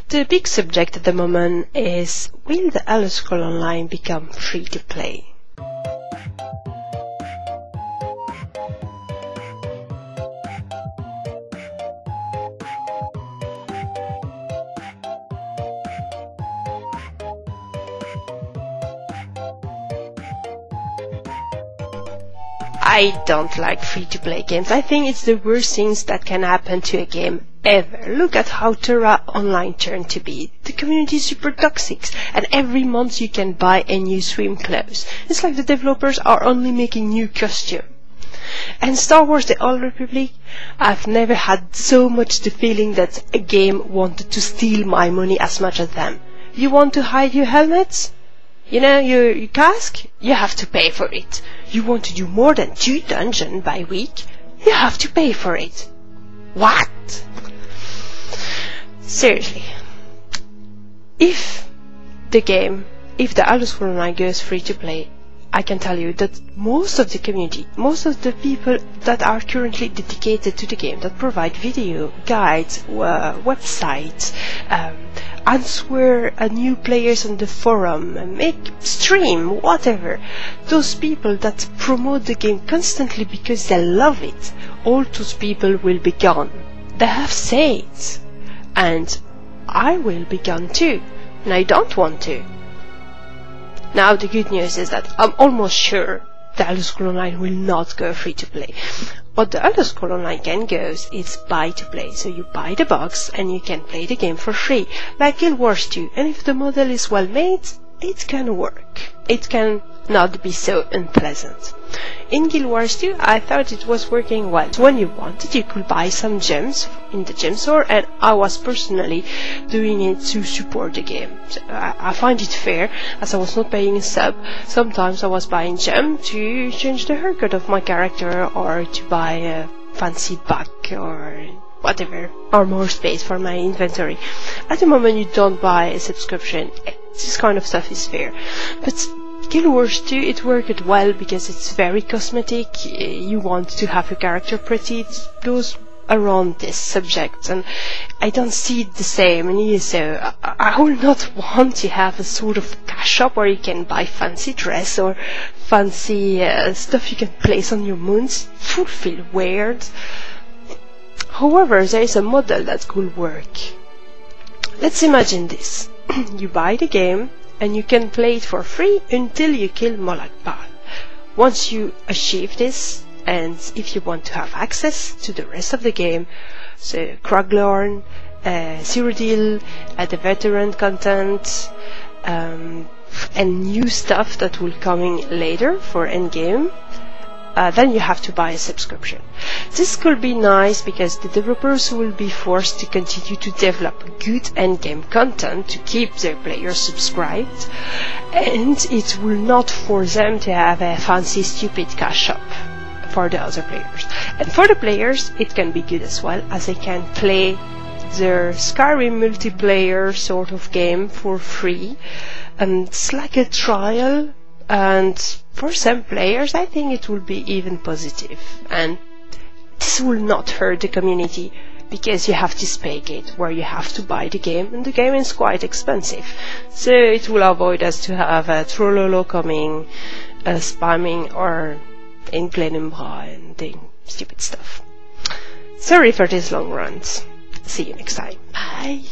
The big subject at the moment is, will the Elloa Scroll Online become free to play? I don't like free-to-play games. I think it's the worst things that can happen to a game ever. Look at how Terra Online turned to be. The community is super toxic, and every month you can buy a new swim clothes. It's like the developers are only making new costumes. And Star Wars The Old Republic, I've never had so much the feeling that a game wanted to steal my money as much as them. You want to hide your helmets? You know, your cask? You have to pay for it. You want to do more than 2 dungeons by week? You have to pay for it. What? Seriously. If the Elloa Scroll Online goes free to play, I can tell you that most of the community, most of the people that are currently dedicated to the game, that provide video, guides, websites, answer new players on the forum, make stream, whatever. Those people that promote the game constantly because they love it, all those people will be gone. They have said, and I will be gone too, and I don't want to. Now the good news is that I'm almost sure the Elloa Scroll Online will not go free to play. What the Elloa Scroll Online can go is buy to play. So you buy the box and you can play the game for free, like Guild Wars 2. And if the model is well made, it can work. It can not be so unpleasant. In Guild Wars 2, I thought it was working well. When you wanted, you could buy some gems in the gem store, and I was personally doing it to support the game. So I find it fair, as I was not paying a sub. Sometimes I was buying gem to change the haircut of my character, or to buy a fancy bag, or whatever, or more space for my inventory. At the moment, you don't buy a subscription. This kind of stuff is fair. But Guild Wars 2, it worked well because it's very cosmetic. You want to have your character pretty. It goes around this subject, and I don't see it the same in ESO. I will not want to have a sort of cash shop where you can buy fancy dress or fancy stuff you can place on your moons. It would feel weird. However, there is a model that could work. Let's imagine this. You buy the game, and you can play it for free until you kill Molagpal. Once you achieve this, and if you want to have access to the rest of the game, so Craglorn, Cyrodiil, the veteran content, and new stuff that will coming later for endgame, then you have to buy a subscription. This could be nice because the developers will be forced to continue to develop good endgame content to keep their players subscribed, and it will not force them to have a fancy stupid cash shop for the other players. And for the players, it can be good as well, as they can play their Skyrim multiplayer sort of game for free, and it's like a trial. And for some players, I think it will be even positive, and this will not hurt the community because you have to spec it, where you have to buy the game, and the game is quite expensive, so it will avoid us to have a Trollolo coming, spamming, or in Glenumbra and doing stupid stuff. Sorry for this long rant. See you next time. Bye.